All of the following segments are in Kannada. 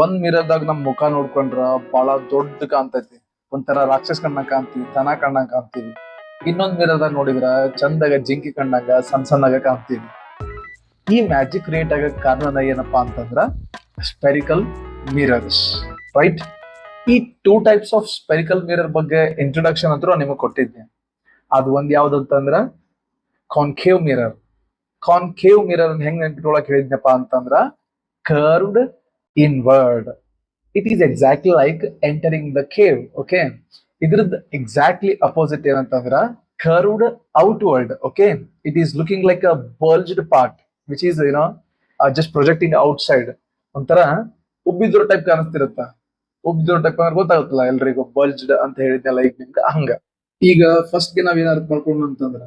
ಒಂದ್ ಮಿರರ್ದಾಗ ನಮ್ ಮುಖ ನೋಡ್ಕೊಂಡ್ರ ಬಹಳ ದೊಡ್ಡ ಕಾಣ್ತೈತಿ. ಒಂಥರ ರಾಕ್ಷಸ ಕಣ್ಣಂಗ್ ಕಾಣ್ತೀವಿ, ದನ ಕಣ್ಣಂಗ್ ಕಾಣ್ತೀವಿ. ಇನ್ನೊಂದ್ ಮಿರರ್ದಾಗ ನೋಡಿದ್ರ ಚಂದಾಗ ಜಿಂಕಿ ಕಣ್ಣಂಗ ಸಣ್ಣ ಸಣ್ಣಗ ಕಾಣ್ತೀವಿ. ಈ ಮ್ಯಾಜಿಕ್ ಕ್ರಿಯೇಟ್ ಆಗಕ್ ಕಾರಣ ಏನಪ್ಪಾ ಅಂತಂದ್ರ ಸ್ಪೆರಿಕಲ್ ಮಿರರ್ಸ್, ರೈಟ್? ಈ two types of spherical mirror ಬಗ್ಗೆ ಇಂಟ್ರೊಡಕ್ಷನ್ ಅಂತೂ ನಿಮಗ್ ಕೊಟ್ಟಿದ್ದೆ. ಅದು ಒಂದ್ ಯಾವ್ದಂತಂದ್ರ ಕಾನ್ಕೇವ್ ಮಿರರ್. ಕಾನ್ಕೇವ್ ಮಿರರ್ ಹೆಂಗ್ ನೆನ್ಪಿಟ್ಕೊಳಕ್ ಹೇಳಿದ್ನಪ್ಪ ಅಂತಂದ್ರ curved inward. It is exactly like entering the cave. Okay, ಇದ್ರದ್ದು ಎಕ್ಸಾಕ್ಟ್ಲಿ ಅಪೋಸಿಟ್ ಏನಂತಂದ್ರ curved outward. Okay, it is looking like a bulged part which is just projecting outside. ಒಂಥರ ಉಬ್ಬಿದ್ರ ಟೈಪ್ ಕಾಣಿಸ್ತಿರುತ್ತ. ಉಬ್ಬಿದ್ರ ಟೈಪ್ ಅಂದ್ರೆ ಗೊತ್ತಾಗುತ್ತಲ್ಲ ಎಲ್ರಿಗೂ, ಬಲ್ಜ್ಡ್ ಅಂತ ಹೇಳಿದ್ನಲ್ಲ ಈಗ ನಿಮ್ಗೆ ಹಂಗ. ಈಗ ಫಸ್ಟ್ ಗೆ ನಾವ್ ಏನ್ ಅರ್ಥ ಮಾಡ್ಕೊಂಡು ಅಂತಂದ್ರ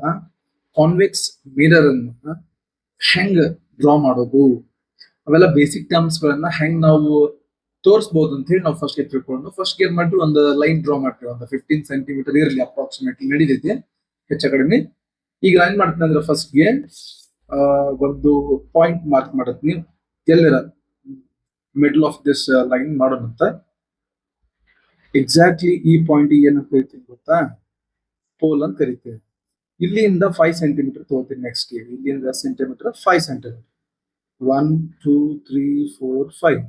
ಕಾನ್ವೆಕ್ಸ್ ಮಿರರ್ ಅನ್ನ ಹೆಂಗ್ ಡ್ರಾ ಮಾಡೋದು, ಅವೆಲ್ಲ ಬೇಸಿಕ್ ಟರ್ಮ್ಸ್ ಗಳನ್ನ ಹೆಂಗ್ ನಾವು ತೋರಿಸಬಹುದು ಅಂತ ಹೇಳಿ ನಾವು ಫಸ್ಟ್ ತಿಳ್ಕೊಂಡು ಫಸ್ಟ್ ಏನ್ ಮಾಡ್ತೀವಿ, ಒಂದು ಲೈನ್ ಡ್ರಾ ಮಾಡ್ತೀವಿ. ಒಂದು 15 ಸೆಂಟಿಮೀಟರ್ ಇರಲಿ ಅಪ್ರಾಕ್ಸಿಮೇಟ್ಲಿ, ನಡೀತೈತಿ ಹೆಚ್ಚ ಕಡಿಮೆ. ಈಗ ನಾನು ಏನ್ ಮಾಡ್ತೀನಿ ಅಂದ್ರೆ ಫಸ್ಟ್ ಗೆ ಒಂದು ಪಾಯಿಂಟ್ ಮಾರ್ಕ್ ಮಾಡತ್ತೀನಿ ಎಲ್ಲರ ಮಿಡಲ್ ಆಫ್ ದಿಸ್ ಲೈನ್ ಮಾಡೋಣಂತ. ಎಕ್ಸಾಕ್ಟ್ಲಿ ಈ ಪಾಯಿಂಟ್ ಏನಂತ ಕರಿತೀನಿ ಗೊತ್ತಾ? ಪೋಲ್ ಅಂತ ಕರಿತೀವಿ. ಇಲ್ಲಿಂದ 5 ಸೆಂಟಿಮೀಟರ್ ತಗೋತೀನಿ. ನೆಕ್ಸ್ಟ್ ಇಲ್ಲಿಂದ ಸೆಂಟಿಮೀಟರ್ 5 ಸೆಂಟಿಮೀಟರ್ 1 2 3 4 5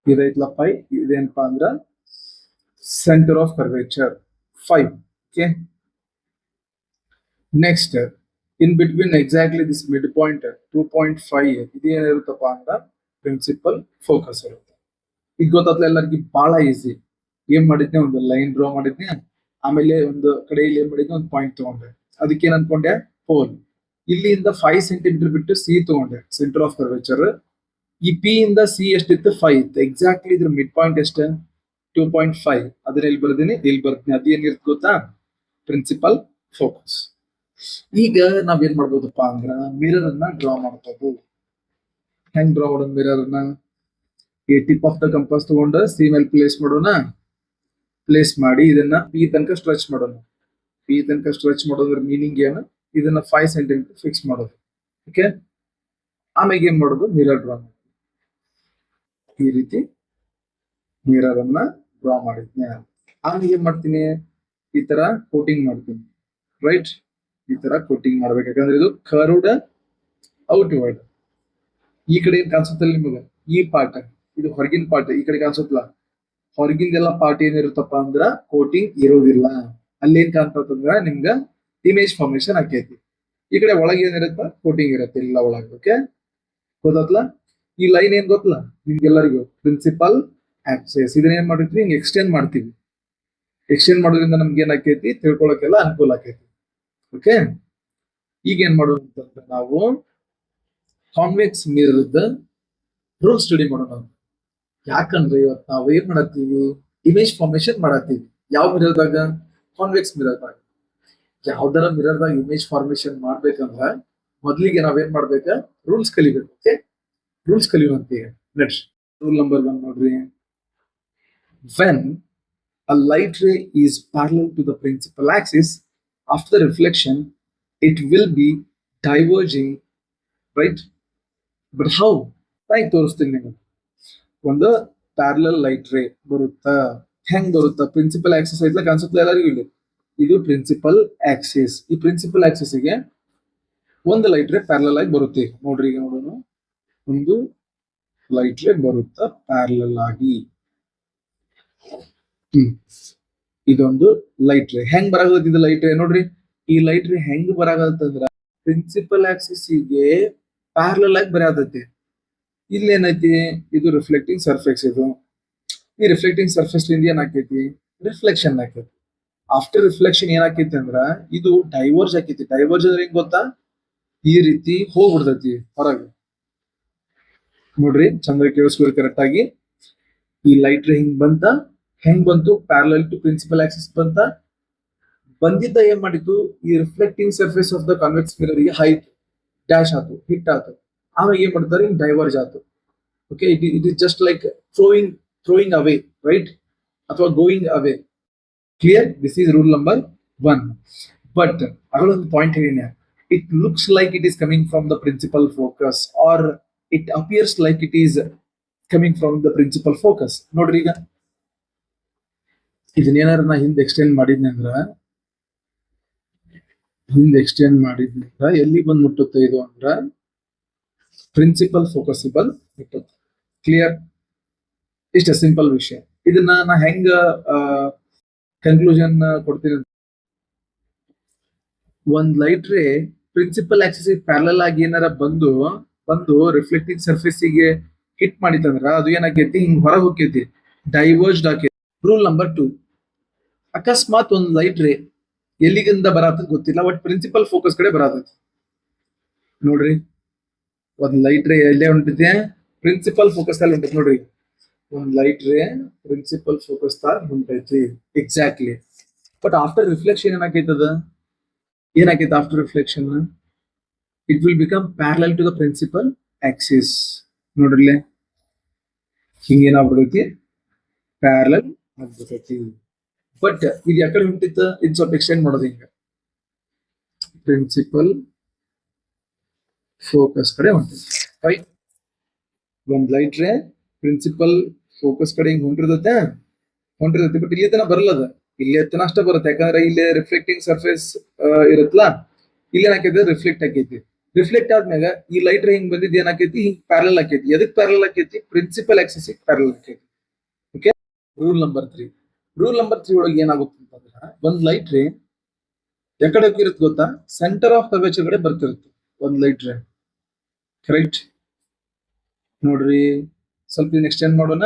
ಇದೈತ್ಲ 5. ಇದೇನಪ್ಪಾ ಅಂದ್ರ centre of curvature 5. Okay, next in between exactly this mid point 2.5 ಇದೇನಿರುತ್ತಪ್ಪ ಅಂದ್ರ ಪ್ರಿನ್ಸಿಪಲ್ ಫೋಕಸ್ ಇರುತ್ತೆ. ಈಗ ಗೊತ್ತಾಗ್ಲ ಎಲ್ಲರಿಗೂ ಬಹಳ ಈಸಿ. ಏನ್ ಮಾಡಿದ್ನೆ, ಒಂದು ಲೈನ್ ಡ್ರಾ ಮಾಡಿದ್ನೆ, ಆಮೇಲೆ ಒಂದು ಕಡೆಯಲ್ಲಿ ಏನ್ ಮಾಡಿದ್ನೆ, ಒಂದು ಪಾಯಿಂಟ್ ತಗೊಂಡೆ. ಅದಕ್ಕೆ ಏನ್ ಅನ್ಕೊಂಡೆ, ಪೋಲ್. ಇಲ್ಲಿಂದ 5 ಸೆಂಟಿಮೀಟರ್ ಬಿಟ್ಟು ಸಿ ತಗೊಂಡೆ, ಸೆಂಟರ್ ಆಫ್ ಕರ್ವೇಚರ್. ಈ ಪಿ ಇಂದ ಸಿ ಎಷ್ಟಿತ್ತು, 5 ಇತ್ತು. ಎಕ್ಸಾಕ್ಟ್ಲಿ ಇದ್ರ ಮಿಡ್ ಪಾಯಿಂಟ್ ಎಷ್ಟು, 2.5. ಅದನ್ನ ಇಲ್ಲಿ ಬರ್ದೀನಿ, ಇಲ್ಲಿ ಬರ್ತೀನಿ. ಅದು ಏನಿರುತ್ತೆ ಗೊತ್ತಾ, ಪ್ರಿನ್ಸಿಪಲ್ ಫೋಕಸ್. ಈಗ ನಾವ್ ಏನ್ ಮಾಡ್ಬೋದಪ್ಪ ಅಂದ್ರ ಮಿರರ್ ಅನ್ನ ಡ್ರಾ ಮಾಡ್ಬೋದು. ಹೆಂಗ್ ಡ್ರಾ ಮಾಡೋದು ಮಿರರ್ ಅನ್ನ? ಈ ಟಿಪ್ ಆಫ್ ದ ಕಂಪಾಸ್ ತಗೊಂಡು ಸಿ ಮೇಲೆ ಪ್ಲೇಸ್ ಮಾಡೋಣ. ಪ್ಲೇಸ್ ಮಾಡಿ ಇದನ್ನ ಪಿ ತನಕ ಸ್ಟ್ರೆಚ್ ಮಾಡೋಣ. ಪಿ ತನಕ ಸ್ಟ್ರೆಚ್ ಮಾಡೋದ್ರ ಮೀನಿಂಗ್ ಏನು? ಇದನ್ನ 5 ಸೆಂಟಿಮೀಟರ್ ಫಿಕ್ಸ್ ಮಾಡೋದು. ಓಕೆ, ಆಮೇಲೆ ಏನ್ ಮಾಡೋದು, ಮಿರರ್ ಡ್ರಾ ಮಾಡೋದು. ಈ ರೀತಿ ಮಿರರ್ ಅನ್ನ ಡ್ರಾ ಮಾಡಿದ್ನೆ. ಆಮೇಲೆ ಏನ್ ಮಾಡ್ತೀನಿ, ಈ ತರ ಕೋಟಿಂಗ್ ಮಾಡ್ತೀನಿ. ರೈಟ್, ಈ ತರ ಕೋಟಿಂಗ್ ಮಾಡ್ಬೇಕು. ಯಾಕಂದ್ರೆ ಇದು ಕರ್ವ್ಡ್ ಔಟ್ವರ್ಡ್. ಈ ಕಡೆ ಏನ್ ಕಾಣಿಸುತ್ತಲ್ಲ ನಿಮಗೆ, ಈ ಪಾರ್ಟ್, ಇದು ಹೊರಗಿನ ಪಾರ್ಟ್. ಈ ಕಡೆ ಕಾಣಿಸುತ್ತಲ್ಲ, ಹೊರಗಿಂದೆಲ್ಲ ಪಾರ್ಟ್ ಏನಿರುತ್ತಪ್ಪ ಅಂದ್ರ ಕೋಟಿಂಗ್ ಇರೋದಿಲ್ಲ. ಅಲ್ಲಿ ಏನ್ ಕಾಣ್ತಂದ್ರ ನಿಮ್ಗ ಇಮೇಜ್ ಫಾರ್ಮೇಶನ್ ಆಕೈತಿ. ಈ ಕಡೆ ಒಳಗೆ ಏನಿರುತ್ತ, ಕೋಟಿಂಗ್ ಇರುತ್ತೆ ಇಲ್ಲ ಒಳಗೆ. ಓಕೆ, ಗೊತ್ತಲ್ಲ? ಈ ಲೈನ್ ಏನ್ ಗೊತ್ತಲ್ಲ ನಿಮ್ಗೆಲ್ಲರಿಗೂ, ಪ್ರಿನ್ಸಿಪಲ್ ಆಕ್ಸಿಸ್. ಇದನ್ನ ಏನ್ ಮಾಡಿರ್ತೀವಿ, ಹಿಂಗ್ ಎಕ್ಸ್ಟೆಂಡ್ ಮಾಡ್ತೀವಿ. ಎಕ್ಸ್ಟೆಂಡ್ ಮಾಡೋದ್ರಿಂದ ನಮ್ಗೆ ಏನಾಕೈತಿ, ತಿಳ್ಕೊಳಕ್ಕೆಲ್ಲ ಅನುಕೂಲ ಆಕೈತಿ. ಓಕೆ, ಈಗ ಏನ್ ಮಾಡೋದು ಅಂತಂದ್ರೆ ನಾವು ಕಾನ್ವೆಕ್ಸ್ ಮಿರರ್ ರೂಲ್ ಸ್ಟಡಿ ಮಾಡೋಣ. ಯಾಕಂದ್ರೆ ಇವತ್ತು ನಾವು ಏನ್ ಮಾಡತ್ತೀವಿ, ಇಮೇಜ್ ಫಾರ್ಮೇಶನ್ ಮಾಡತ್ತೀವಿ. ಯಾವ ಮಿರರ್ದಾಗ? ಕಾನ್ವೆಕ್ಸ್ ಮಿರರ್ದಾಗ. ಯಾವ್ದಾರ ಮಿರರ್ದಾಗ ಇಮೇಜ್ ಫಾರ್ಮೇಶನ್ ಮಾಡ್ಬೇಕಂದ್ರ ಮೊದ್ಲಿಗೆ ನಾವೇನ್ ಮಾಡ್ಬೇಕ, ರೂಲ್ಸ್ ಕಲಿಬೇಕು. ಓಕೆ, ರೂಲ್ಸ್ ಕಲಿಯುವಂತೀಗ. ನೆಕ್ಸ್ಟ್ ರೂಲ್ ನಂಬರ್ 1 ನೋಡ್ರಿ. When a light ray is parallel to the principal axis after reflection, it will be diverging, right? But how? Right, ತೋರಿಸ್ತೀನಿ ನಿಮಗೆ. ಒಂದು ಪ್ಯಾರಲಲ್ ಲೈಟ್ ರೇ ಬರುತ್ತಾ, ಹೆಂಗ್ ಬರುತ್ತಾ? ಪ್ರಿನ್ಸಿಪಲ್ ಆಕ್ಸಿಸ್ ಐತ್ಲ, ಕಾಣಿಸುತ್ತಲ್ಲ ಎಲ್ಲರಿಗೂ ಇಲ್ಲಿ. ಇದು ಪ್ರಿನ್ಸಿಪಲ್ ಆಕ್ಸಿಸ್. ಈ ಪ್ರಿನ್ಸಿಪಲ್ ಆಕ್ಸಿಸ್ ಗೆ ಒಂದು ಲೈಟ್ ರೇ ಪ್ಯಾರಲಲ್ ಆಗಿ ಬರುತ್ತೆ. ನೋಡ್ರಿ, ಈಗ ನೋಡೋಣ. ಒಂದು ಲೈಟ್ ರೇ ಬರುತ್ತಾ ಪ್ಯಾರಲಲ್ ಆಗಿ. ಇದೊಂದು ಲೈಟ್ ರೇ ಹೆಂಗ್ ಬರಾಗತ್ತಿದ ಲೈಟ್ ರೇ ನೋಡ್ರಿ. ಈ ಲೈಟ್ ರೇ ಹೆಂಗ್ ಬರಾಗತ್ತಂದ್ರ ಪ್ರಿನ್ಸಿಪಲ್ ಆಕ್ಸಿಸ್ ಗೆ ಪ್ಯಾರಲಲ್ ಆಗಿ ಬರಾತೈತಿ. ಇಲ್ಲಿ ಏನೈತಿ, ಇದು ರಿಫ್ಲೆಕ್ಟಿಂಗ್ ಸರ್ಫೇಸ್. ಇದು ಈ ರಿಫ್ಲೆಕ್ಟಿಂಗ್ ಸರ್ಫೇಸ್ ಲಿಂದ ಏನಾಕೈತಿ, ರಿಫ್ಲೆಕ್ಷನ್ ಆಕೈತಿ. ಆಫ್ಟರ್ ರಿಫ್ಲೆಕ್ಷನ್ ಏನಾಕೈತಿ ಅಂದ್ರ ಇದು ಡೈವರ್ಜ್ ಆಕೈತಿ. ಡೈವರ್ಜ್ ಅಂದ್ರೆ ಹೆಂಗ್ ಗೊತ್ತಾ, ಈ ರೀತಿ ಹೋಗ್ಬಿಡ್ತೈತಿ ಹೊರಗೆ. ನೋಡ್ರಿ, ಚಂದ್ರ ಕೇಳಿಸ್ಕೊಳ್ಳಿ ಕರೆಕ್ಟ್ ಆಗಿ. ಈ ಲೈಟ್ ರೇ ಹಿಂಗ್ ಬಂತ, ಹೆಂಗ್ ಬಂತು, ಪ್ಯಾರಲಲ್ ಟು ಪ್ರಿನ್ಸಿಪಲ್ ಆಕ್ಸಿಸ್ ಬಂತ. ಬಂದಿದ್ದ ಏನ್ ಮಾಡಿತ್ತು, ಈ reflecting surface of the convex mirror ಗೆ ಹೈಟ್ ಡ್ಯಾಶ್ ಆತು, ಹಿಟ್ ಆತು. ಆಮೇಲೆ ಏನ್ ಮಾಡ್ತಾರೆ, ಹಿಂಗ್ ಡೈವರ್ಜ್ ಆತು. Okay, it is just like throwing away, right, ಅಥವಾ going away. Clear? This is rule number 1. But ಅಗಳೊಂದು ಪಾಯಿಂಟ್ ಹೇಳಿನ, it looks like it is coming from the principal focus, or it appears like it is coming from the principal focus. ನೋಡ್ರಿ ಈಗ ಇದನ್ನೇನಾರ ನಾ ಹಿಂದೆ ಎಕ್ಸ್ಟೆಂಡ್ ಮಾಡಿದ್ನಿ ಅಂದ್ರ ಎಲ್ಲಿ ಬಂದ್ ಮುಟ್ಟುತ್ತೆ ಇದು ಅಂದ್ರ ಪ್ರಿನ್ಸಿಪಲ್ ಫೋಕಸಿಬಲ್ ಮುಟ್ಟುತ್ತೆ. ಕ್ಲಿಯರ್? ಇಷ್ಟ ಸಿಂಪಲ್ ವಿಷಯ. ಇದನ್ನ ನಾ ಹೆಂಗ ಕನ್ಕ್ಲೂಷನ್ ಕೊಡ್ತೀನಿ. ಒಂದ್ light ray principal Axis parallel ಆಗಿ ಏನಾರ ಬಂದು ರಿಫ್ಲೆಕ್ಟಿಂಗ್ ಸರ್ಫೇಸ್ ಗೆ ಹಿಟ್ ಮಾಡಿತಂದ್ರ ಅದು ಏನಾಕೈತಿ, ಹಿಂಗ್ ಹೊರಗೆ ಹೋಗ್ತೈತಿ, ಡೈವರ್ಸ್ಡ್ ಆಕೈತಿ. ರೂಲ್ ನಂಬರ್ 2, ಅಕಸ್ಮಾತ್ ಒಂದ್ ಲೈಟ್ ರೇ ಎಲ್ಲಿಗಿಂದ ಬರತ್ತ ಗೊತ್ತಿಲ್ಲ, ಬಟ್ ಪ್ರಿನ್ಸಿಪಲ್ ಫೋಕಸ್ ಕಡೆ ಬರತೈತಿ. ನೋಡ್ರಿ ಒಂದ್ ಲೈಟ್ ರೇ ಎಲ್ಲೇ ಹೊಂಟೈತಿ, ಪ್ರಿನ್ಸಿಪಲ್ ಫೋಕಸ್ ಅಲ್ಲಿ ಹೊಂಟೈತಿ. ನೋಡ್ರಿ ಒಂದ್ ಲೈಟ್ ರೇ ಪ್ರಿನ್ಸಿಪಲ್ ಫೋಕಸ್ ತಾರ ಹೊಂಟೈತಿ ಎಕ್ಸಾಕ್ಟ್ಲಿ. ಬಟ್ ಆಫ್ಟರ್ ರಿಫ್ಲೆಕ್ಷನ್ ಏನಾಕೈತಿ after reflection, it will become parallel to the principal axis. ನೋಡ್ರಿ ಹಿಂಗೇನಾಗ್ಬಿಡ್ತೈತಿ, ಪ್ಯಾರಲಲ್ ಆಗ್ಬಿಡ್ತೈತಿ. ಬಟ್ ಇದು ಯಾಕಡೆ ಹೊಂಟಿತ್ತ, ಇದು ಸ್ವಲ್ಪ ಎಕ್ಸ್ಟೆಂಡ್ ಮಾಡೋದು ಹಿಂಗ ಪ್ರಿನ್ಸಿಪಲ್ ಫೋಕಸ್ ಕಡೆ ಹೊಂಟೈತಿ. ರೈಟ್? ಒಂದ್ ಲೈಟ್ ರೇ ಪ್ರಿನ್ಸಿಪಲ್ ಫೋಕಸ್ ಕಡೆ ಹಿಂಗ್ ಹೊಂಟಿರ್ತೈತಿ. ಬಟ್ ಇಲ್ಲಿ ತನ ಬರಲ್ಲದ, ಇಲ್ಲಿ ತನ ಅಷ್ಟ ಬರುತ್ತೆ. ಯಾಕಂದ್ರೆ ಇಲ್ಲಿ ರಿಫ್ಲೆಕ್ಟಿಂಗ್ ಸರ್ಫೇಸ್ ಇರುತ್ತಲ್ಲ, ಇಲ್ಲಿ ಏನಾಕೈತಿ ರಿಫ್ಲೆಕ್ಟ್ ಆಕೈತಿ. ರಿಫ್ಲೆಕ್ಟ್ ಆದ್ಮ್ಯಾಗ ಈ ಲೈಟ್ ರೇ ಹಿಂಗ್ ಬಂದಿದ್ದು ಏನಾಕೈತಿ, ಹಿಂಗ್ ಪ್ಯಾರಲಲ್ ಆಕೈತಿ. ಎದಕ್ ಪ್ಯಾರಲಲ್ ಆಕೈತಿ? ಪ್ರಿನ್ಸಿಪಲ್ ಆಕ್ಸಿಸ್ ಪ್ಯಾರಲಲ್ ಆಕೈತಿ. ಓಕೆ. ರೂಲ್ ನಂಬರ್ 3 ಒಳಗೆ ಏನಾಗುತ್ತೆ ಅಂತಂದ್ರ, ಒಂದ್ ಲೈಟ್ ರೇ ಯಾಕಡೆ ಹೋಗಿರುತ್ತೆ ಗೊತ್ತಾ, ಸೆಂಟರ್ ಆಫ್ ಕರ್ವೇಚರ್ ಕಡೆ ಬರ್ತಿರುತ್ತೆ ಒಂದ್ ಲೈಟ್ ರೇ. ಕರೆಕ್ಟ್? ನೋಡ್ರಿ ಸ್ವಲ್ಪ ಇದನ್ನ ಎಕ್ಸ್ಟೆಂಡ್ ಮಾಡೋಣ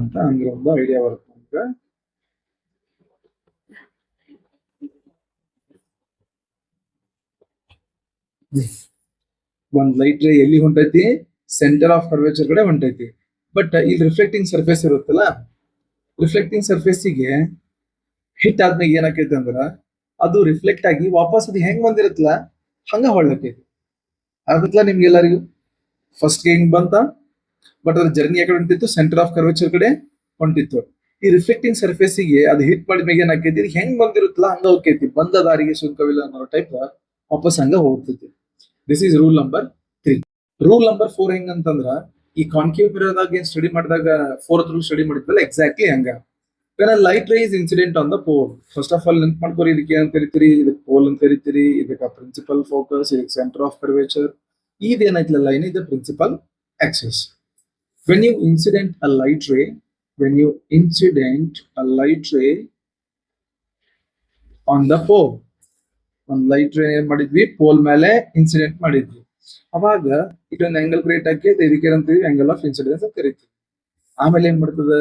ಅಂತ ಅಂದ್ರೆ ಒಂದು ಐಡಿಯಾ ಬರುತ್ತೆ ನಮ್ಗೆ. ಒಂದ್ ಲೈಟ್ ರೇ ಎಲ್ಲಿ ಹೊಂಟೈತಿ, ಸೆಂಟರ್ ಆಫ್ ಕರ್ವೇಚರ್ ಕಡೆ ಹೊಂಟೈತಿ. ಬಟ್ ಇಲ್ಲಿ ರಿಫ್ಲೆಕ್ಟಿಂಗ್ ಸರ್ಫೇಸ್ ಇರುತ್ತಲ್ಲ, ರಿಫ್ಲೆಕ್ಟಿಂಗ್ ಸರ್ಫೇಸಿಗೆ ಹಿಟ್ ಆದ್ಮೇಲೆ ಏನಾಕೈತಿ ಅಂದ್ರ ಅದು ರಿಫ್ಲೆಕ್ಟ್ ಆಗಿ ವಾಪಸ್ ಅದು ಹೆಂಗ್ ಬಂದಿರುತ್ತಲ್ಲ ಹಂಗ ಹೊಳ್ಳಕೈತಿ. ಆಗತ್ತಲ್ಲ ನಿಮ್ಗೆಲ್ಲರಿಗೂ? ಫಸ್ಟ್ ಹಿಂಗ್ ಬಂತ, ಬಟ್ ಅದ್ರ ಜರ್ನಿ ಯಾಕಡೆ ಹೊಂಟಿತ್ತು, ಸೆಂಟರ್ ಆಫ್ ಕರ್ವೇಚರ್ ಕಡೆ ಹೊಂಟಿತ್ತು. ಈ ರಿಫ್ಲೆಕ್ಟಿಂಗ್ ಸರ್ಫೇಸಿಗೆ ಅದು ಹಿಟ್ ಮಾಡಿದ್ಮೇಲೆ ಏನಾಕೈತಿ, ಹೆಂಗ್ ಬಂದಿರುತ್ತಲ್ಲ ಹಂಗ ಹೋಗ್ತೈತಿ. ಬಂದ ದಾರಿಗೆ ಸುಂಕವಿಲ್ಲ ಅನ್ನೋ ಟೈಪ್ ವಾಪಸ್ ಹಂಗ ಹೋಗ್ತೈತಿ. This is rule number 3. Rule number 4 ಹೆಂಗಂತಂದ್ರ, ಈ ಕಾನ್ಕೇವ್ ಮಿರರ್ದಾಗ ಏನ್ ಸ್ಟಡಿ ಮಾಡಿದಾಗ 4th ರೂಲ್ ಸ್ಟಡಿ ಮಾಡಿದ್ವಲ್ಲ, ಎಕ್ಸಾಕ್ಟ್ಲಿ ಹಂಗ. Light ray is incident on the pole. First of all ನೆನ್ಪ್ ಮಾಡ್ಕೋರಿ, ಇದಕ್ಕೆ ಏನಂತ ಕರಿತೀರಿ, ಇದಕ್ಕೆ ಪೋಲ್ ಅಂತ ಕರಿತೀರಿ, ಇದಕ್ಕೆ ಪ್ರಿನ್ಸಿಪಲ್ ಫೋಕಸ್, ಇದಕ್ಕೆ ಸೆಂಟರ್ ಆಫ್ ಕರ್ವೇಚರ್. ಇದೇನೈತಿಲ್ಲ ಲೈನ್, ಇದು principal axis. when you incident a light ray on the pole, ಒಂದು ಲೈಟ್ ರೇ ಏನ್ ಮಾಡಿದ್ವಿ, ಪೋಲ್ ಮೇಲೆ ಇನ್ಸಿಡೆಂಟ್ ಮಾಡಿದ್ವಿ. ಅವಾಗ ಇದೊಂದು ಆಂಗಲ್ ಕ್ರಿಯೇಟ್ ಆಕೈತಿ, ಇದಕ್ಕೆ ಏನಂತೀವಿ, ಆಂಗಲ್ ಆಫ್ ಇನ್ಸಿಡೆನ್ಸ್ ಅಂತ ಕರಿತೀವಿ. ಆಮೇಲೆ ಏನ್ ಮಾಡ್ತದ,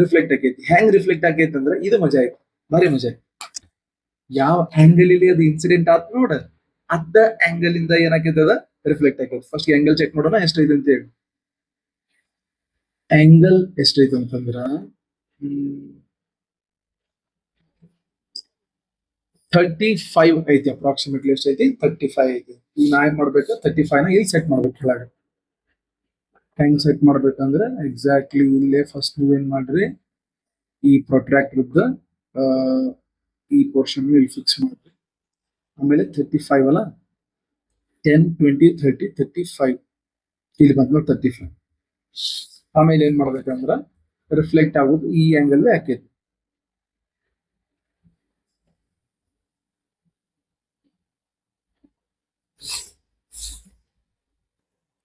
ರಿಫ್ಲೆಕ್ಟ್ ಆಕೈತಿ. ಹೆಂಗ್ ರಿಫ್ಲೆಕ್ಟ್ ಆಕೈತಿ ಅಂದ್ರೆ ಇದು ಮಜಾ ಆಯ್ತು, ಭಾರಿ ಮಜಾ ಆಯ್ತು. ಯಾವ ಆಂಗಲ್ ಇಲ್ಲಿ ಅದು ಇನ್ಸಿಡೆಂಟ್ ಆತ್ ನೋಡ, ಅದ ಆಂಗಲ್ ಇಂದ ಏನಾಕೈತದ ರಿಫ್ಲೆಕ್ಟ್ ಆಕೈತಿ. ಫಸ್ಟ್ ಆಂಗಲ್ ಚೆಕ್ ಮಾಡೋಣ ಎಷ್ಟೈತೆ ಅಂತ ಹೇಳಿ. ಆಂಗಲ್ ಎಷ್ಟೈತೆ ಅಂತಂದ್ರ 35 ಐತಿ. ಅಪ್ರಾಕ್ಸಿಮೇಟ್ಲಿ ಎಷ್ಟೈತಿ, 35 ಐತಿ. ಈಗ ನಾ ಏನ್ ಮಾಡ್ಬೇಕು, 35 ನ ಇಲ್ಲಿ ಸೆಟ್ ಮಾಡ್ಬೇಕು ಕೆಳಗೆ. ಹೆಂಗ್ ಸೆಟ್ ಮಾಡ್ಬೇಕಂದ್ರೆ ಎಕ್ಸಾಕ್ಟ್ಲಿ ಇಲ್ಲೇ ಫಸ್ಟ್ ನೀವೇನ್ ಮಾಡ್ರಿ, ಈ ಪ್ರೊಟ್ರಾಕ್ಟರ್ ಈ ಪೋರ್ಷನ್ ಇಲ್ಲಿ ಫಿಕ್ಸ್ ಮಾಡ್ರಿ. ಆಮೇಲೆ 35 ಅಲ್ಲ, 10, 20, 30, 35 ಇಲ್ಲಿ ಬಂದ್ಮೇಲೆ 35. ಆಮೇಲೆ ಏನ್ ಮಾಡ್ಬೇಕಂದ್ರ ರಿಫ್ಲೆಕ್ಟ್ ಆಗೋದು ಈ angle ಹಾಕೈತಿ.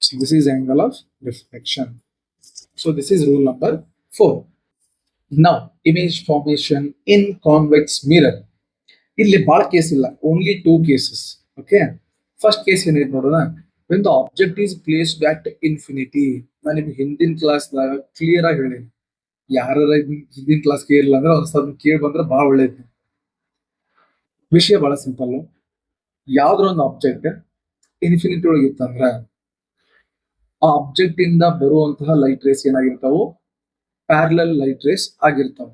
So this is angle of reflection. So this is rule number 4. Now image formation in convex mirror. ಇಲ್ಲಿ ಬಹಳ ಕೇಸ್ ಇಲ್ಲ, only 2 cases. Okay, first case ಏನೈತೆ ನೋಡೋಣ. when the object is placed at infinity. ನಾನು ನಿಮ್ಗೆ ಹಿಂದಿನ ಕ್ಲಾಸ್ದಾಗ ಕ್ಲಿಯರ್ ಆಗಿ ಹೇಳೀನಿ. ಯಾರ ಹಿಂದಿನ ಕ್ಲಾಸ್ ಕೇಳಿಲ್ಲ ಅಂದ್ರೆ ಒಂದ್ಸಲ ಕೇಳಿ ಬಂದ್ರೆ ಬಹಳ ಒಳ್ಳೇದು. ವಿಷಯ ಬಹಳ ಸಿಂಪಲ್. ಯಾವ್ದ್ರ ಒಂದು ಆಬ್ಜೆಕ್ಟ್ ಇನ್ಫಿನಿಟಿ ಒಳಗೆ ಇತ್ತಂದ್ರ ಆ ಆಬ್ಜೆಕ್ಟ್ ಇಂದ ಬರುವಂತಹ ಲೈಟ್ ರೇಸ್ ಏನಾಗಿರ್ತಾವು, ಪ್ಯಾರಲಲ್ ಲೈಟ್ ರೇಸ್ ಆಗಿರ್ತಾವ.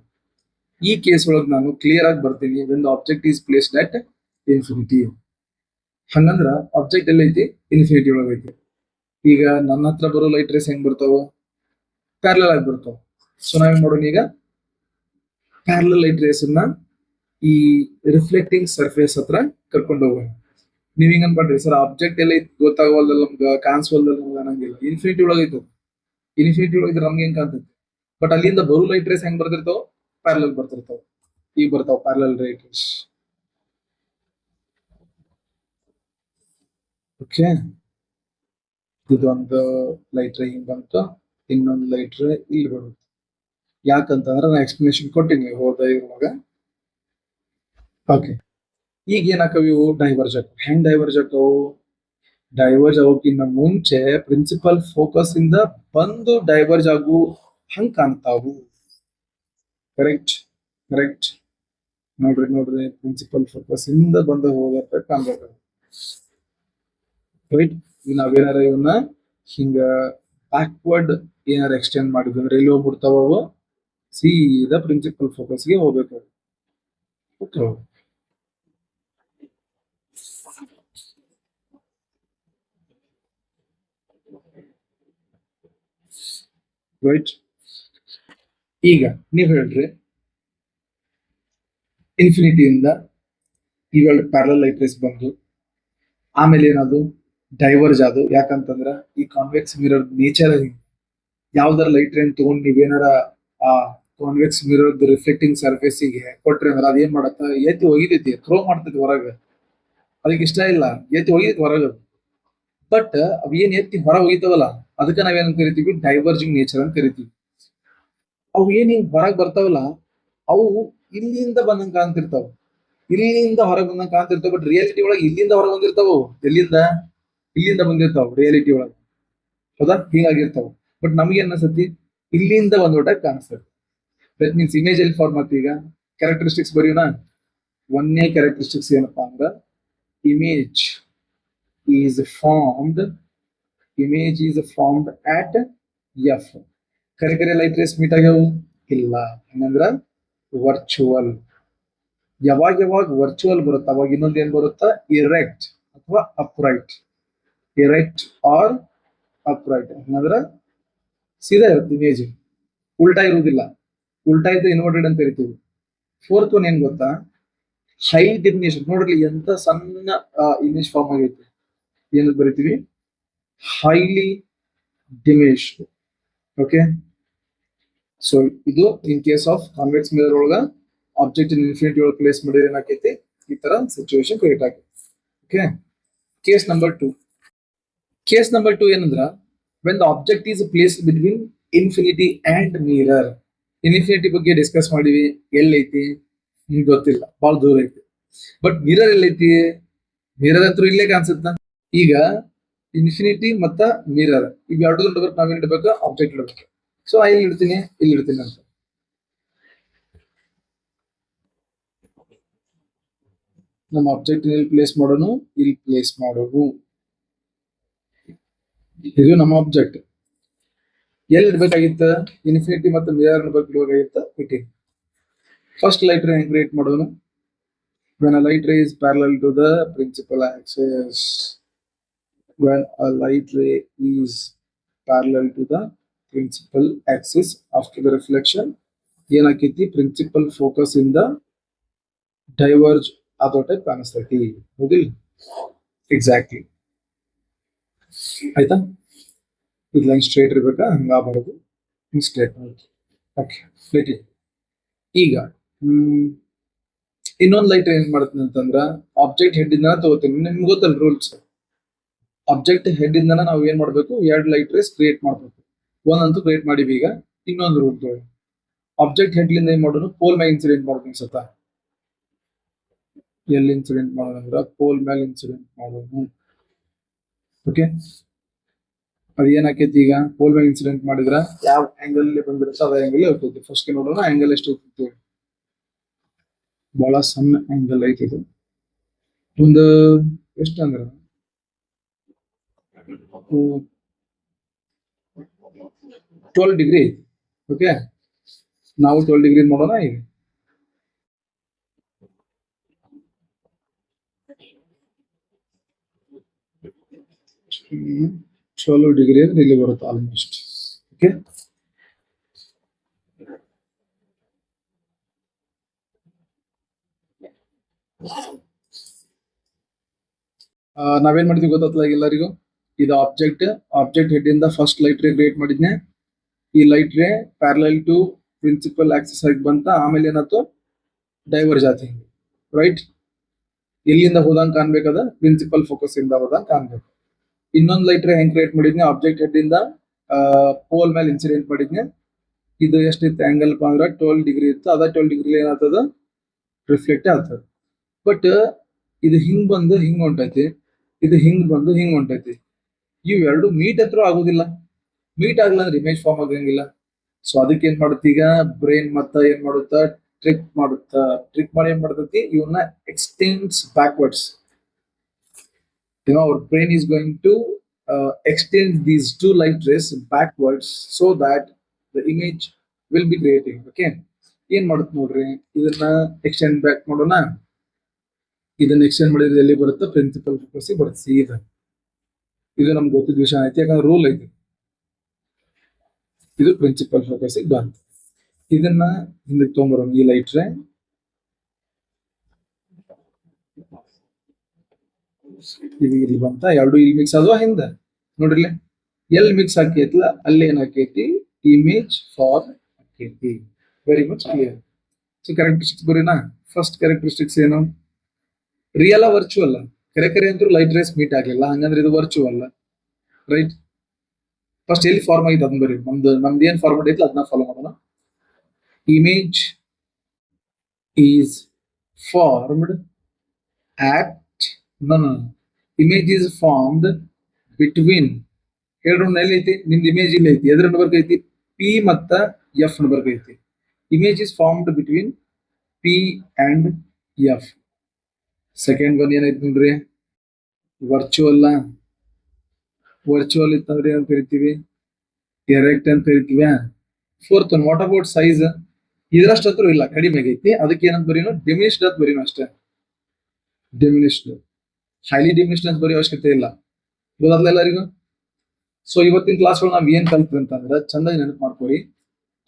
ಈ ಕೇಸ್ ಒಳಗೆ ನಾನು ಕ್ಲಿಯರ್ ಆಗಿ ಬರ್ತೀನಿ, when the object is placed at infinity. ಹಂಗಂದ್ರ ಆಬ್ಜೆಕ್ಟ್ ಎಲ್ಲ ಐತಿ, ಇನ್ಫಿನಿಟಿ ಒಳಗೆ ಐತಿ. ಈಗ ನನ್ನ ಹತ್ರ ಬರೋ ಲೈಟ್ ರೇಸ್ ಹೆಂಗ್ ಬರ್ತಾವ, ಪ್ಯಾರಲಲ್ ಆಗಿ ಬರ್ತಾವ. ಸೊ ನಾವೇನ್ ಮಾಡೋಣ, ಈಗ ಪ್ಯಾರಲಲ್ ಲೈಟ್ ರೇಸ್ ಅನ್ನ ಈ ರಿಫ್ಲೆಕ್ಟಿಂಗ್ ಸರ್ಫೇಸ್ ಹತ್ರ ಕರ್ಕೊಂಡು ಹೋಗೋಣ. ನೀವ್ ಹಿಂಗ್ ಅನ್ಕೊಂಡ್ರಿ, ಸರ್ ಆಬ್ಜೆಕ್ಟ್ ಎಲ್ಲ ಗೊತ್ತಾಗವಲ್ದಲ್ಲ ನಮ್ಗೆ, ಕಾಣಿಸವಲ್ದಲ್ಲ ನಮ್ಗೆ ಅನ್ನಂಗಿಲ್ಲ, ಇನ್ಫಿನಿಟಿ ಒಳಗೆ ಐತದ. ಇನ್ಫಿನಿಟಿ ಒಳಗಿದ್ರೆ ನಮ್ಗೆ ಹೆಂಗ್ ಕಾಣ್ತೈತಿ, ಬಟ್ ಅಲ್ಲಿಂದ ಬರೋ ಲೈಟ್ ರೇಸ್ ಹೆಂಗ್ ಬರ್ತಿರ್ತಾವ, ಪ್ಯಾರಲಲ್ ಬರ್ತಿರ್ತಾವ. ಈಗ ಬರ್ತಾವ ಪ್ಯಾರಲಲ್ ಲೈಟ್ ರೇಸ್. ಓಕೆ, ಇದೊಂದು ಲೈಟ್ ರೇ ಹಿಂಗ್ ಬಂತು, ಇನ್ನೊಂದು ಲೈಟ್ ರೇ ಇಲ್ಲಿ ಬರುತ್ತೆ. ಯಾಕಂತಂದ್ರೆ ನಾ ಎಕ್ಸ್ಪ್ಲನೇಷನ್ ಕೊಟ್ಟಿನಿ ಹೋದ ಇವಾಗ. ಓಕೆ, ಈಗ ಏನಾಕವ್ ಇವು ಡೈವರ್ಜ್ ಆಕವು. ಹೆಂಗ್ ಡೈವರ್ಜ್ ಆಕವು? ಡೈವರ್ಜ್ ಆಗೋಕ್ಕಿಂತ ಮುಂಚೆ ಪ್ರಿನ್ಸಿಪಲ್ ಫೋಕಸ್ ಇಂದ ಬಂದು ಡೈವರ್ಜ್ ಆಗು ಹಂಗ್ ಕಾಣ್ತಾವು. Correct correct. ನೋಡ್ರಿ ಪ್ರಿನ್ಸಿಪಲ್ ಫೋಕಸ್ ಇಂದ ಬಂದು ಹೋಗತ್ತ ಕಾಣ್ಬೇಕು. ರೈಟ್, ನಾವೇನಾರ ಇವನ್ನ ಹಿಂಗ ಬ್ಯಾಕ್ವರ್ಡ್ ಏನಾರ ಎಕ್ಸ್ಟೆಂಡ್ ಮಾಡಿದ್ವಿ ಅಂದ್ರೆ ಎಲ್ಲಿ ಹೋಗ್ಬಿಡ್ತಾವ ಅವು? ಸೀದಾ ಪ್ರಿನ್ಸಿಪಲ್ ಫೋಕಸ್ಗೆ ಹೋಗ್ಬೇಕು. Okay, right. ಈಗ ನೀವ್ ಹೇಳ್ರಿ, ಇನ್ಫಿನಿಟಿಯಿಂದ ಇವೆರಡು ಪ್ಯಾರಲಲ್ ಲೈಟ್ ರೇಸ್ ಬಂದು ಆಮೇಲೆ ಏನದು ಡೈವರ್ಜ್ ಅದು. ಯಾಕಂತಂದ್ರ ಈ ಕಾನ್ವೆಕ್ಸ್ ಮಿರರ್ ನೇಚರ್ ಯಾವ್ದಾರ ಲೈಟ್ ರೇನ್ ತಗೊಂಡ್ ನೀವೇನಾರ ಆ ಕಾನ್ವೆಕ್ಸ್ ಮಿರರ್ ರಿಫ್ಲೆಕ್ಟಿಂಗ್ ಸರ್ಫೇಸಿಗೆ ಕೊಟ್ರಿ ಅಂದ್ರೆ ಅದೇನ್ ಮಾಡತ್ತ, ಎತ್ತಿ ಒಗಿತೈತಿ, ಥ್ರೋ ಮಾಡ್ತೈತಿ ಹೊರಗ. ಅದಕ್ಕೆ ಇಷ್ಟ ಇಲ್ಲ, ಎತ್ತಿ ಒಗಿತೈತಿ ಹೊರಗ. ಬಟ್ ಅವ್ ಏನ್ ಎತ್ತಿ ಹೊರ ಹೋಗಿತಾವಲ್ಲ, ಅದಕ್ಕೆ ನಾವೇನ್ ಕರಿತೀವಿ, ಡೈವರ್ಜಿಂಗ್ ನೇಚರ್ ಅಂತ ಕರಿತೀವಿ. ಅವು ಏನ್ ಹಿಂಗ್ ಹೊರಗ್ ಬರ್ತಾವಲ್ಲ, ಅವು ಇಲ್ಲಿಂದ ಬಂದಂಗ ಕಾಣ್ತಿರ್ತಾವ, ಇಲ್ಲಿಂದ ಹೊರಗೆ ಬಂದಂಗ ಕಾಣ್ತಿರ್ತಾವ. ಬಟ್ ರಿಯಾಲಿಟಿ ಒಳಗೆ ಇಲ್ಲಿಂದ ಹೊರಗೆ ಬಂದಿರ್ತಾವ. ಎಲ್ಲಿಂದ? ಇಲ್ಲಿಂದ ಬಂದಿರ್ತಾವ ರಿಯಾಲಿಟಿ ಒಳಗೆ. ಹೌದಾ? ಹಿಂಗಾಗಿರ್ತಾವ. ಬಟ್ ನಮ್ಗೆ ಏನ್ ಅನ್ಸತಿ, ಇಲ್ಲಿಂದ ಬಂದ್ಬಿಟ್ಟಾಗ ಕಾಣಿಸ್ತದೆ. ದಟ್ ಮೀನ್ಸ್ ಇಮೇಜ್ ಎಲ್ಲಿ ಫಾರ್ಮ್ ಆಗ್ತಿ. ಈಗ ಕ್ಯಾರೆಕ್ಟರಿಸ್ಟಿಕ್ಸ್ ಬರೀನಾ. ಒಂದೇ ಕ್ಯಾರೆಕ್ಟರಿಸ್ಟಿಕ್ಸ್ ಏನಪ್ಪಾ ಅಂದ್ರ, image is formed at F. ಕರೆ ಲೈಟ್ ರೇಸ್ ಮೀಟ್ ಆಗ್ಯಾವು ಇಲ್ಲ. ಹಂಗಂದ್ರ ವರ್ಚುವಲ್. ಯಾವಾಗ ವರ್ಚುವಲ್ ಬರುತ್ತೆ ಅವಾಗ ಇನ್ನೊಂದು ಏನ್ ಬರುತ್ತಾ, ಇರೆಕ್ಟ್ ಅಥವಾ ಅಪ್ರೈಟ್. Erect R upright. ಹಂಗಂದ್ರ ಸೀದಾ ಇರುತ್ತೆ ಇಮೇಜ್, ಉಲ್ಟಾ ಇರುವುದಿಲ್ಲ. ಉಲ್ಟಾ ಇದ್ರೆ ಇನ್ವರ್ಟೆಡ್ ಅಂತ ಕರಿತೀವಿ. ಫೋರ್ತ್ ಒನ್ ಏನ್ ಗೊತ್ತಾ, ಹೈ ಡೆಫಿನೇಷನ್. ನೋಡ್ರಿ ಎಂತ ಸಣ್ಣ ಇಮೇಜ್ ಫಾರ್ಮ್ ಆಗೈತಿ, ಏನ್ ಬರಿತೀವಿ, ಹೈಲಿ ಡಿಮಿನಿಶ್ಡ್. ಓಕೆ, ಸೊ ಇದು in case of convex mirror ಒಳಗ ಆಬ್ಜೆಕ್ಟ್ ಇನ್ಫಿನಿಟಿ ಒಳಗೆ ಪ್ಲೇಸ್ ಮಾಡಿದ್ರೆ ಏನಾಕೈತಿ, ಈ ತರ ಸಿಚುವೇಶನ್ ಕ್ರಿಯೇಟ್ ಆಗೈತಿ. Okay, case number 2. Case number 2 ಏನಂದ್ರ, when the object is placed between infinity and mirror. Infinity ಬಗ್ಗೆ ಡಿಸ್ಕಸ್ ಮಾಡಿವಿ, ಎಲ್ಲೈತಿ ನಿಮ್ಗೆ ಗೊತ್ತಿಲ್ಲ, ಬಹಳ ದೂರ ಐತಿ. But mirror ಎಲ್ಲೈತಿ? ಮಿರರ್ ಅಂತೂ ಇಲ್ಲೇ ಕಾಣಿಸುತ್ತ. ಈಗ ಇನ್ಫಿನಿಟಿ ಮತ್ತ ಮಿರರ್ ಇವ್ ಎರಡು ಇಡ್ಬೇಕು, ನಾವೇನ್ ಇಡ್ಬೇಕು, ಆಬ್ಜೆಕ್ಟ್ ಇಡ್ಬೇಕು. ಸೊ ಇಲ್ಲಿ ಇಡ್ತೀನಿ, ಇಲ್ಲಿ ಇಡ್ತೀನಿ ಅಂತ. ನಮ್ಮ ಆಬ್ಜೆಕ್ಟ್ ಇಲ್ಲಿ ಪ್ಲೇಸ್ ಮಾಡೋನು, ಇಲ್ಲಿ ಪ್ಲೇಸ್ ಮಾಡೋನು. ಇದು ನಮ್ಮ ಆಬ್ಜೆಕ್ಟ್. ಎಲ್ಲಿ ಇಡ್ಬೇಕಾಗಿತ್ತ, ಇನ್ಫಿನಿಟಿ ಮತ್ತು ಮಿರರ್ ಇಡ್ಬೇಕಾಗಿತ್ತ, ಇಟ್ಟಿನಿ. ಫಸ್ಟ್ ಲೈಟ್ ರೇ ಕ್ರಿಯೇಟ್ ಮಾಡೋನು. when a light ray is parallel to the principal axis when a light ray is parallel to the principal axis after the reflection ಏನಾಕೈತಿ, ಪ್ರಿನ್ಸಿಪಲ್ ಫೋಕಸ್ ಇಂದ ಡೈವರ್ಜ್ ಆಗೋ ಟೈಪ್ ಕಾಣಿಸ್ತೈತಿ. ಹೌದಿಲ್ಲ? ಎಕ್ಸಾಕ್ಟ್ಲಿ. ಆಯ್ತಾ? ಇದು ಲೈನ್ ಸ್ಟ್ರೇಟ್ ಇರ್ಬೇಕಾ, ಹಂಗ ಬರೋದು ಸ್ಟ್ರೇಟ್. ಓಕೆ, ಈಗ ಇನ್ನೊಂದು ಲೈಟ್ ಏನ್ ಮಾಡ್ತೀನಿ ಅಂತಂದ್ರ, ಆಬ್ಜೆಕ್ಟ್ ಹೆಡ್ ಇಂದ ತಗೋತೀನಿ. ನಿಮ್ಗೆ ಗೊತ್ತಲ್ಲ ರೂಲ್ಸ್. ಆಬ್ಜೆಕ್ಟ್ ಹೆಡ್ ಇಂದ ನಾವು ಏನ್ ಮಾಡ್ಬೇಕು, ಎರಡು ಲೈಟ್ ರೇಸ್ ಕ್ರಿಯೇಟ್ ಮಾಡ್ಬೇಕು. ಒಂದಂತೂ ಕ್ರಿಯೇಟ್ ಮಾಡಿವಿ. ಈಗ ಇನ್ನೊಂದು ರೂಲ್, ಆಬ್ಜೆಕ್ಟ್ ಹೆಡ್ ಲಿಂದ ಏನ್ ಮಾಡೋದು, ಪೋಲ್ ಮ್ಯಾಗ ಇನ್ಸಿಡೆಂಟ್ ಮಾಡೋದು. ಅನ್ಸತ್ತ? ಎಲ್ಲಿ ಇನ್ಸಿಡೆಂಟ್ ಮಾಡೋದಂದ್ರ ಪೋಲ್ ಮ್ಯಾಗ ಇನ್ಸಿಡೆಂಟ್ ಮಾಡೋದು. ಓಕೆ, ಅದ್ ಏನಾಕೈತಿ, ಈಗ ಪೋಲ್ ಮ್ಯಾಗ ಇನ್ಸಿಡೆಂಟ್ ಮಾಡಿದ್ರ ಯಾವ ಆಂಗಲ್ ಬಂದಿರುತ್ತೆ ಅದ ಆಂಗಲ್ ಹೋಗ್ತೈತಿ. ಫಸ್ಟ್ ನೋಡೋಣ ಆಂಗಲ್ ಎಷ್ಟು ಹೋಗ್ತೈತಿ. ಬಹಳ ಸಣ್ಣ ಆಂಗಲ್ ಐತಿ ಇದು. ಒಂದು ಎಷ್ಟು ಅಂದ್ರ 12 ಡಿಗ್ರಿ ಐತಿ. ಓಕೆ, ನಾವು 12 ಡಿಗ್ರಿ ನೋಡೋಣ. ಈಗ 12 ಡಿಗ್ರಿ ಅಂದ್ರೆ ಇಲ್ಲಿ ಬರುತ್ತೆ ಆಲ್ಮೋಸ್ಟ್. ಓಕೆ, ನಾವೇನ್ ಮಾಡಿದ್ವಿ ಗೊತ್ತಾಗ್ತದ ಎಲ್ಲರಿಗೂ. ಇದು ಆಬ್ಜೆಕ್ಟ್ ಹೆಡ್ ಇಂದ ಫಸ್ಟ್ ಲೈಟ್ ರೇ ಕ್ರಿಯೇಟ್ ಮಾಡಿದ್ನೆ. ಈ light ray parallel to principal Axis ಆಗಿ ಬಂತ, ಆಮೇಲೆ ಏನಾಯ್ತು ಡೈವರ್ಜ್ ಆತ ಹಿಂಗೆ, ರೈಟ್. ಎಲ್ಲಿಂದ ಹೋದಂಗ್ ಕಾಣ್ಬೇಕದ ಪ್ರಿನ್ಸಿಪಲ್ ಫೋಕಸ್ ಇಂದ ಹೋದಂಗ್ ಕಾಣ್ಬೇಕು. ಇನ್ನೊಂದ್ ಲೈಟ್ ರೇ ಹೆಂಗ್ ಕ್ರಿಯೇಟ್ ಮಾಡಿದ್ನಿ, ಆಬ್ಜೆಕ್ಟ್ ಹೆಡ್ ಇಂದ ಪೋಲ್ ಮೇಲೆ ಇನ್ಸಿಡೆಂಟ್ ಮಾಡಿದ್ನಿ. ಇದು ಎಷ್ಟಿತ್ತು ಆಂಗಲ್ ಅಂದ್ರೆ 12 ಡಿಗ್ರಿ ಇತ್ತು. ಅದ 12 ಡಿಗ್ರಿ ಏನಾಗ್ತದ ರಿಫ್ಲೆಕ್ಟ್ ಆಗ್ತದ. ಬಟ್ ಇದು ಹಿಂಗ್ ಬಂದು ಹಿಂಗ್ ಹೊಂಟೈತಿ, ಇದು ಹಿಂಗ್ ಬಂದು ಹಿಂಗ್ ಹೊಂಟೈತಿ. ಇವೆರಡು ಮೀಟ್ ಹತ್ರ ಆಗುದಿಲ್ಲ. ಮೀಟ್ ಆಗ್ಲಿಲ್ಲ ಅಂದ್ರೆ ಇಮೇಜ್ ಫಾರ್ಮ್ ಆಗಂಗಿಲ್ಲ. ಸೊ ಅದಕ್ಕೆ ಏನ್ ಮಾಡುತ್ತೆ ಈಗ ಬ್ರೈನ್ ಮತ್ತ ಏನ್ ಮಾಡುತ್ತ, ಟ್ರಿಕ್ ಮಾಡುತ್ತ. ಟ್ರಿಕ್ ಮಾಡಿ ಏನ್ ಮಾಡ್ತೈತಿ, ಇವನ್ನ extends backwards. our brain is going to extend these two light rays backwards so that the image will be creating. Okay, ಏನ್ ಮಾಡುತ್ತೆ ನೋಡ್ರಿ, ಇದನ್ನ ಎಕ್ಸ್ಟೆಂಡ್ ಬ್ಯಾಕ್ ಮಾಡೋಣ. ಇದನ್ನ ಎಕ್ಸ್ಟೆಂಡ್ ಮಾಡಿದ್ರೆ ಎಲ್ಲಿ ಬರುತ್ತೆ, ಪ್ರಿನ್ಸಿಪಲ್ ಫೋಕಸ್ ಬರುತ್ತೆ ಸೀದಾ. ಇದು ನಮ್ಗೆ ಗೊತ್ತಿದ್ದ ವಿಷಯ ಐತಿ, ಯಾಕಂದ್ರೆ ರೂಲ್ ಐತಿ. ಇದು ಪ್ರಿನ್ಸಿಪಲ್ ಫೋಕಸ್ ಬಂತು. ಇದನ್ನ ಹಿಂದಕ್ಕೆ ತೊಗೊಂಬರೋಣ. ಈ ಲೈಟ್ ರೇ ಇಲ್ಲಿ ಬಂತ, ಎರಡು ಇಲ್ಲಿ ಮಿಕ್ಸ್ ಆದ್ವಾ ಹಿಂದೆ ನೋಡ್ರಿ. ಎಲ್ಲಿ ಮಿಕ್ಸ್ ಆಕೈತಿಲ್ಲ ಅಲ್ಲಿ ಏನಾಕೈತಿ, ಇಮೇಜ್ ಫಾರ್ಮ್ ಆಕೈತಿ. Very much clear. So characteristics ಬರೀನಾ. ಫಸ್ಟ್ ಕ್ಯಾರೆಕ್ಟರಿಸ್ಟಿಕ್ಸ್ ಏನು, ರಿಯಲ್ ವರ್ಚುವಲ್. ಕರೆ ಅಂತೂ ಲೈಟ್ ರೇಸ್ ಮೀಟ್ ಆಗ್ಲಿಲ್ಲ, ಹಂಗಂದ್ರೆ ಇದು ವರ್ಚುವಲ್, ರೈಟ್. ಫಸ್ಟ್ ಎಲ್ಲಿ ಫಾರ್ಮ್ ಆಗಿದೆ ಅದನ್ನ ಬರೀ. ನಮ್ದು ಏನ್ ಫಾರ್ಮೆಟ್ ಐತಿ ಅದನ್ನ ಫಾಲೋ ಮಾಡೋಣ. Image is formed at no image is formed between ಎರಡು ಎಲ್ಲಿ ಐತಿ, ನಿಮ್ದು ಇಮೇಜ್ ಇಲ್ಲಿ ಐತಿ, ಎದ್ರ ನಂಬರ್ ಐತಿ, ಪಿ ಮತ್ತ ಎಫ್ ನಂಬರ್ ಐತಿ. Image is formed between P and F. Second one ಏನೈತಿ ನೋಡ್ರಿ, ವರ್ಚುವಲ್. ವರ್ಚುವಲ್ ಇತ್ತಂದ್ರೆ ಏನಂತ ಕರಿತೀವಿ, ಡೈರೆಕ್ಟ್ ಅಂತ ಕರಿತೀವಿ. Fourth one, what about size, ಇದ್ರಷ್ಟತ್ರ ಇಲ್ಲ, ಕಡಿಮೆ ಆಗೈತಿ. ಅದಕ್ಕೆ ಏನಂತ ಬರೀನು, ಡಿಮಿನಿಷ್ಡ್ ಅಂತ ಬರೀನು ಅಷ್ಟೇ. ಡಿಮಿನಿಷ್ಡ್, ಹೈಲಿ ಡಿಮಿನಿಷ್ಡ್ ಅಂತ ಬರೀ ಅವಶ್ಯಕತೆ ಇಲ್ಲ. ಗೊತ್ತಾಗ್ಲ ಎಲ್ಲರಿಗೂ. ಸೊ ಇವತ್ತಿನ ಕ್ಲಾಸ್ ನಾವ್ ಏನ್ ಕಲ್ತ್ವಿ ಅಂತಂದ್ರೆ, ಚಂದಾಗಿ ನೆನಪು ಮಾಡ್ಕೊರಿ.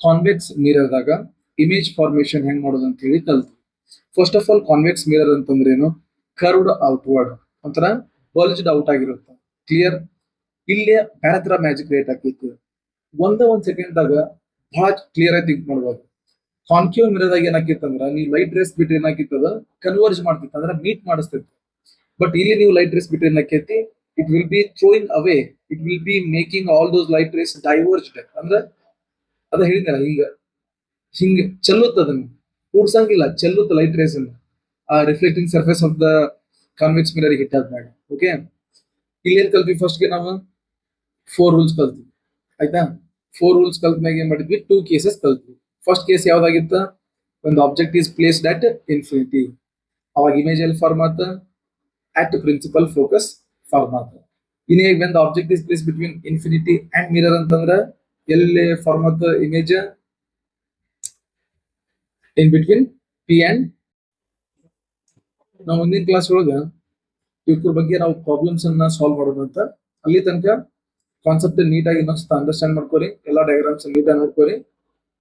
ಕಾನ್ವೆಕ್ಸ್ ಮಿರರ್ದಾಗ ಇಮೇಜ್ ಫಾರ್ಮೇಶನ್ ಹೆಂಗ್ ಮಾಡೋದು ಅಂತ ಹೇಳಿ ಕಲ್ತ್ವಿ. First of all convex mirror ಅಂತಂದ್ರೆ ಏನು, ಕರ್ವ್ಡ್ ಔಟ್ವರ್ಡ್, ಒಂಥರ ಬಲ್ಜ್ಡ್ ಔಟ್ ಆಗಿರುತ್ತೆ. ಕ್ಲಿಯರ್. ಇಲ್ಲೇ ಬೇರೆ ತರ ಮ್ಯಾಜಿಕ್ ರೇಟ್ ಹಾಕೈತಿ. ಒಂದ್ ಸೆಕೆಂಡ್ ದಾಗ ಬಹಳ ಕ್ಲಿಯರ್ ಆಗಿ ಥಿಂಕ್ ಮಾಡ್ಬೋದು. ಕಾನ್ಕೇವ್ ಮಿರರ್ದಾಗ ಏನಾಕಿತ್ತಂದ್ರ, ನೀವು ಲೈಟ್ ರೇಸ್ ಬಿಟ್ಟು ಏನಾಕಿತ್ತದ ಕನ್ವರ್ಜ್ ಮಾಡ್ತಿತ್ತು, ಅಂದ್ರೆ ಮೀಟ್ ಮಾಡಿಸ್ತಿತ್ತು. ಬಟ್ ಇಲ್ಲಿ ನೀವು ಲೈಟ್ ರೇಸ್ ಬಿಟ್ಟು ಏನಾಕೈತಿ, it will be throwing away, it will be making all those light rays diverged. ಅಂದ್ರೆ ಅದ ಹೇಳಿದ್ನಲ್ಲ, ಹಿಂಗ ಚೆಲ್ಲುತ್ತ, ಅದನ್ನ ಕೂಡ್ಸಂಗಿಲ್ಲ, ಚೆಲ್ಲುತ್ತ ಲೈಟ್ ರೇಸ್ ಅನ್ನ ಆ reflecting surface of the convex mirror hit ಆದ್ಮೇಲೆ. ಓಕೆ, ಇಲ್ಲಿ ಏನ್ ಕಲ್ತ್ವಿ, ಫಸ್ಟ್ ಗೆ ನಾವು 4 ರೂಲ್ಸ್ ಕಲ್ತ್ವಿ. ಆಯ್ತಾ, 4 ರೂಲ್ಸ್ ಕಲ್ತ್ಮ್ಯಾಗ ಏನ್ ಮಾಡಿದ್ವಿ, 2 ಕೇಸಸ್ ಕಲ್ತ್ವಿ. ಫಸ್ಟ್ ಕೇಸ್ ಯಾವ್ದಾಗಿತ್ತ, ಒಂದು object is placed at infinity, ಅವಾಗ ಇಮೇಜ್ ಎಲ್ಲಿ ಫಾರ್ಮ್ ಆತ, ಅಟ್ ಪ್ರಿನ್ಸಿಪಲ್ ಫೋಕಸ್ ಫಾರ್ಮ್ ಆತ. ಇನ್ನು when the object is place between infinity and mirror ಅಂತಂದ್ರ ಎಲ್ಲಿ ಫಾರ್ಮ್ ಆತ image, in between P and. ನಾವು ಮುಂದಿನ ಕ್ಲಾಸ್ ಒಳಗ ಇವ್ರ ಬಗ್ಗೆ ನಾವು ಪ್ರಾಬ್ಲಮ್ಸ್ ಅನ್ನ ಸಾಲ್ವ್ ಮಾಡೋಣ ಅಂತ. ಅಲ್ಲಿ ತನಕ ಕಾನ್ಸೆಪ್ಟ್ ನೀಟಾಗಿ ಇನ್ನೊಂದು ಅಂಡರ್ಸ್ಟ್ಯಾಂಡ್ ಮಾಡ್ಕೋರಿ, ಎಲ್ಲಾ ಡಯಾಗ್ರಾಮ್ಸ್ ನೀಟಾಗಿ ನೋಡ್ಕೋರಿ.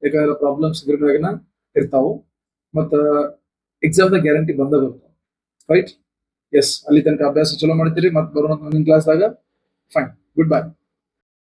ಯಾಕಂದ್ರೆ ಪ್ರಾಬ್ಲಮ್ಸ್ ಇದ್ರಾಗಿನ ಇರ್ತಾವು, ಮತ್ತ ಎಕ್ಸಾಮ್ ದ ಗ್ಯಾರಂಟಿ ಬಂದ ಬರ್ತಾವ, ರೈಟ್. ಎಸ್, ಅಲ್ಲಿ ತನಕ ಅಭ್ಯಾಸ ಚಲೋ ಮಾಡ್ತೀರಿ. ಮತ್ತೆ ಬರೋಣ ಮುಂದಿನ ಕ್ಲಾಸ್ದಾಗ. Fine, good bye.